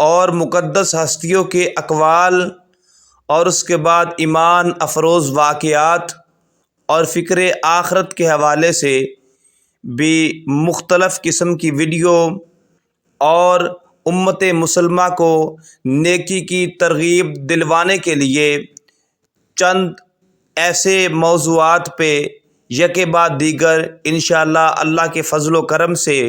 اور مقدس ہستیوں کے اقوال اور اس کے بعد ایمان افروز واقعات اور فکر آخرت کے حوالے سے بھی مختلف قسم کی ویڈیو اور امت مسلمہ کو نیکی کی ترغیب دلوانے کے لیے چند ایسے موضوعات پہ یکے بعد دیگر انشاءاللہ اللہ کے فضل و کرم سے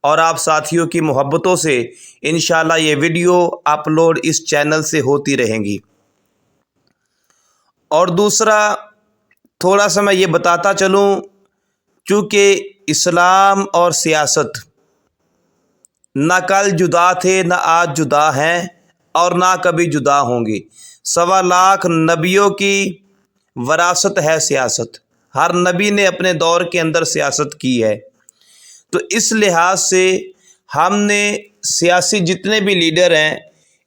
اور آپ ساتھیوں کی محبتوں سے انشاءاللہ یہ ویڈیو اپلوڈ اس چینل سے ہوتی رہیں گی۔ اور دوسرا تھوڑا سا میں یہ بتاتا چلوں، چونکہ اسلام اور سیاست نہ کل جدا تھے، نہ آج جدا ہیں اور نہ کبھی جدا ہوں گی۔ 1.25 لاکھ نبیوں کی وراثت ہے سیاست، ہر نبی نے اپنے دور کے اندر سیاست کی ہے۔ تو اس لحاظ سے ہم نے سیاسی جتنے بھی لیڈر ہیں،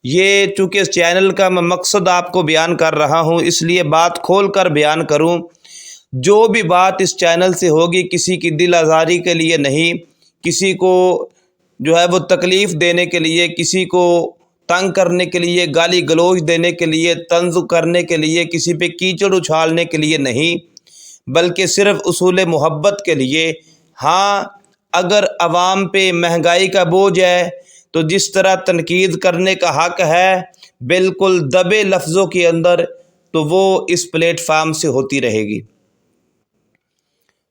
یہ چونکہ اس چینل کا میں مقصد آپ کو بیان کر رہا ہوں، اس لیے بات کھول کر بیان کروں۔ جو بھی بات اس چینل سے ہوگی کسی کی دل آزاری کے لیے نہیں، کسی کو جو ہے وہ تکلیف دینے کے لیے، کسی کو تنگ کرنے کے لیے، گالی گلوچ دینے کے لیے، طنز کرنے کے لیے، کسی پہ کیچڑ اچھالنے کے لیے نہیں، بلکہ صرف اصول محبت کے لیے۔ ہاں، اگر عوام پہ مہنگائی کا بوجھ ہے تو جس طرح تنقید کرنے کا حق ہے بالکل دبے لفظوں کے اندر، تو وہ اس پلیٹ فارم سے ہوتی رہے گی۔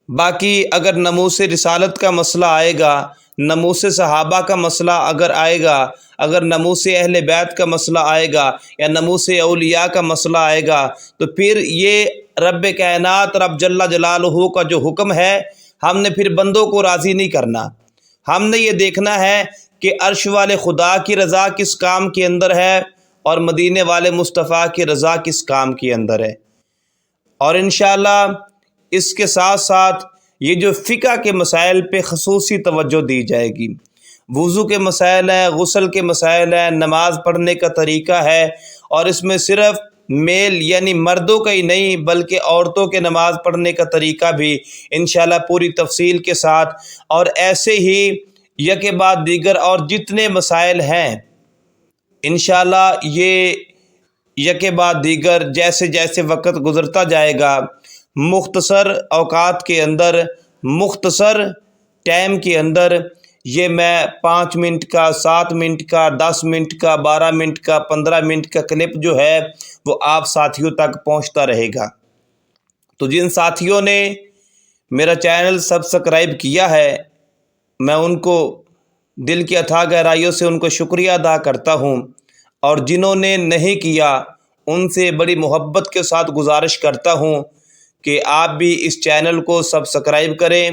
باقی اگر ناموس رسالت کا مسئلہ آئے گا، ناموس صحابہ کا مسئلہ اگر آئے گا، اگر ناموس اہل بیت کا مسئلہ آئے گا یا ناموس اولیاء کا مسئلہ آئے گا، تو پھر یہ رب کائنات رب جل جلالہ کا جو حکم ہے، ہم نے پھر بندوں کو راضی نہیں کرنا۔ ہم نے یہ دیکھنا ہے کہ عرش والے خدا کی رضا کس کام کے اندر ہے اور مدینے والے مصطفیٰ کی رضا کس کام کے اندر ہے۔ اور انشاءاللہ اس کے ساتھ ساتھ یہ جو فقہ کے مسائل پہ خصوصی توجہ دی جائے گی۔ وضو کے مسائل ہیں، غسل کے مسائل ہیں، نماز پڑھنے کا طریقہ ہے، اور اس میں صرف میل یعنی مردوں کا ہی نہیں بلکہ عورتوں کے نماز پڑھنے کا طریقہ بھی انشاءاللہ پوری تفصیل کے ساتھ، اور ایسے ہی یکے بعد دیگر اور جتنے مسائل ہیں انشاءاللہ یہ یکے بعد دیگر جیسے جیسے وقت گزرتا جائے گا، مختصر اوقات کے اندر، مختصر ٹائم کے اندر، یہ میں 5 منٹ کا، 7 منٹ کا، 10 منٹ کا، 12 منٹ کا، 15 منٹ کا کلپ جو ہے وہ آپ ساتھیوں تک پہنچتا رہے گا۔ تو جن ساتھیوں نے میرا چینل سبسکرائب کیا ہے، میں ان کو دل کی اتھاہ گہرائیوں سے ان کو شکریہ ادا کرتا ہوں، اور جنہوں نے نہیں کیا ان سے بڑی محبت کے ساتھ گزارش کرتا ہوں کہ آپ بھی اس چینل کو سبسکرائب کریں۔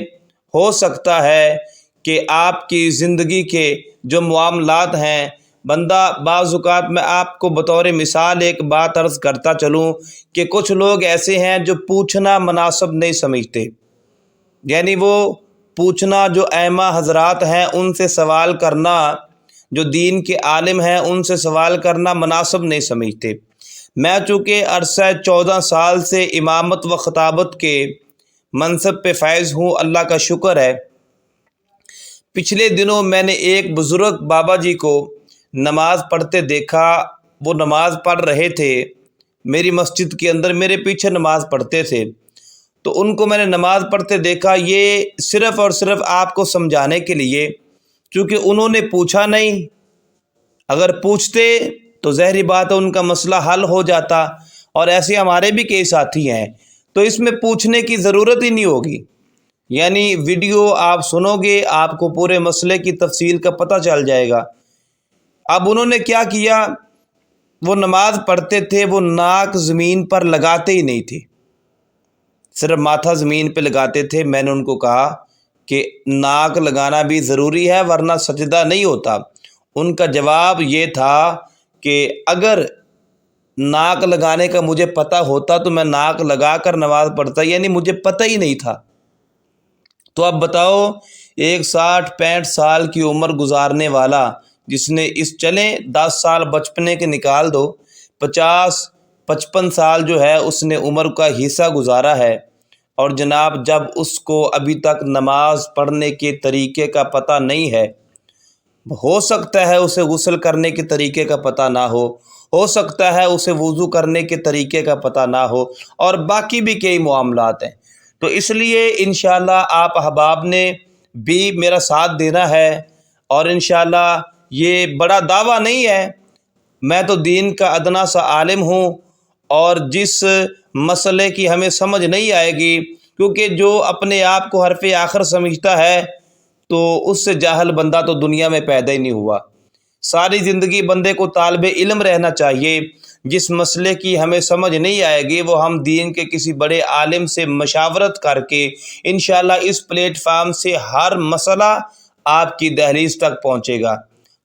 ہو سکتا ہے کہ آپ کی زندگی کے جو معاملات ہیں، بندہ بعض اوقات میں آپ کو بطور مثال ایک بات عرض کرتا چلوں کہ کچھ لوگ ایسے ہیں جو پوچھنا مناسب نہیں سمجھتے، یعنی وہ پوچھنا، جو ائمہ حضرات ہیں ان سے سوال کرنا، جو دین کے عالم ہیں ان سے سوال کرنا مناسب نہیں سمجھتے۔ میں چونکہ عرصہ 14 سال سے امامت و خطابت کے منصب پہ فائز ہوں، اللہ کا شکر ہے۔ پچھلے دنوں میں نے ایک بزرگ بابا جی کو نماز پڑھتے دیکھا، وہ نماز پڑھ رہے تھے میری مسجد کے اندر، میرے پیچھے نماز پڑھتے تھے، تو ان کو میں نے نماز پڑھتے دیکھا، یہ صرف اور صرف آپ کو سمجھانے کے لیے، چونکہ انہوں نے پوچھا نہیں، اگر پوچھتے تو ظاہری بات ہے ان کا مسئلہ حل ہو جاتا، اور ایسے ہمارے بھی کئی ساتھی ہیں، تو اس میں پوچھنے کی ضرورت ہی نہیں ہوگی۔ یعنی ویڈیو آپ سنو گے، آپ کو پورے مسئلے کی تفصیل کا پتہ چل جائے گا۔ اب انہوں نے کیا کیا، وہ نماز پڑھتے تھے، وہ ناک زمین پر لگاتے ہی نہیں تھے، صرف ماتھا زمین پہ لگاتے تھے۔ میں نے ان کو کہا کہ ناک لگانا بھی ضروری ہے ورنہ سجدہ نہیں ہوتا۔ ان کا جواب یہ تھا کہ اگر ناک لگانے کا مجھے پتہ ہوتا تو میں ناک لگا کر نماز پڑھتا، یعنی مجھے پتہ ہی نہیں تھا۔ تو اب بتاؤ، ایک 60-65 سال کی عمر گزارنے والا، جس نے اس چلیں 10 سال بچپنے کے نکال دو، 50-55 سال جو ہے اس نے عمر کا حصہ گزارا ہے، اور جناب جب اس کو ابھی تک نماز پڑھنے کے طریقے کا پتہ نہیں ہے، ہو سکتا ہے اسے غسل کرنے کے طریقے کا پتہ نہ ہو سکتا ہے اسے وضو کرنے کے طریقے کا پتہ نہ ہو، اور باقی بھی کئی معاملات ہیں۔ تو اس لیے انشاءاللہ آپ احباب نے بھی میرا ساتھ دینا ہے، اور انشاءاللہ یہ بڑا دعویٰ نہیں ہے، میں تو دین کا ادنا سا عالم ہوں، اور جس مسئلے کی ہمیں سمجھ نہیں آئے گی، کیونکہ جو اپنے آپ کو حرف آخر سمجھتا ہے تو اس سے جاہل بندہ تو دنیا میں پیدا ہی نہیں ہوا۔ ساری زندگی بندے کو طالب علم رہنا چاہیے۔ جس مسئلے کی ہمیں سمجھ نہیں آئے گی وہ ہم دین کے کسی بڑے عالم سے مشاورت کر کے انشاءاللہ اس پلیٹ فارم سے ہر مسئلہ آپ کی دہلیز تک پہنچے گا،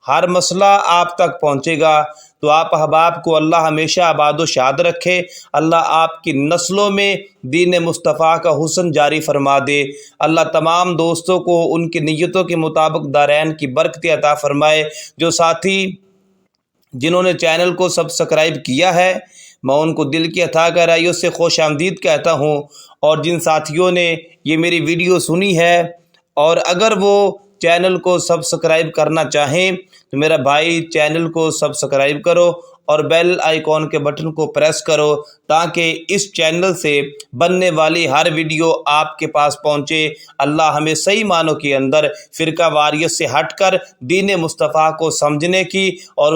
ہر مسئلہ آپ تک پہنچے گا۔ تو آپ احباب کو اللہ ہمیشہ آباد و شاد رکھے، اللہ آپ کی نسلوں میں دین مصطفیٰ کا حسن جاری فرما دے، اللہ تمام دوستوں کو ان کی نیتوں کے مطابق دارین کی برکت عطا فرمائے۔ جو ساتھی جنہوں نے چینل کو سبسکرائب کیا ہے میں ان کو دل کی عطا گہرائیوں سے خوش آمدید کہتا ہوں، اور جن ساتھیوں نے یہ میری ویڈیو سنی ہے اور اگر وہ چینل کو سبسکرائب کرنا چاہیں تو میرا بھائی چینل کو سبسکرائب کرو اور بیل آئیکن کے بٹن کو پریس کرو، تاکہ اس چینل سے بننے والی ہر ویڈیو آپ کے پاس پہنچے۔ اللہ ہمیں صحیح معنوں کے اندر فرقہ واریت سے ہٹ کر دین مصطفیٰ کو سمجھنے کی اور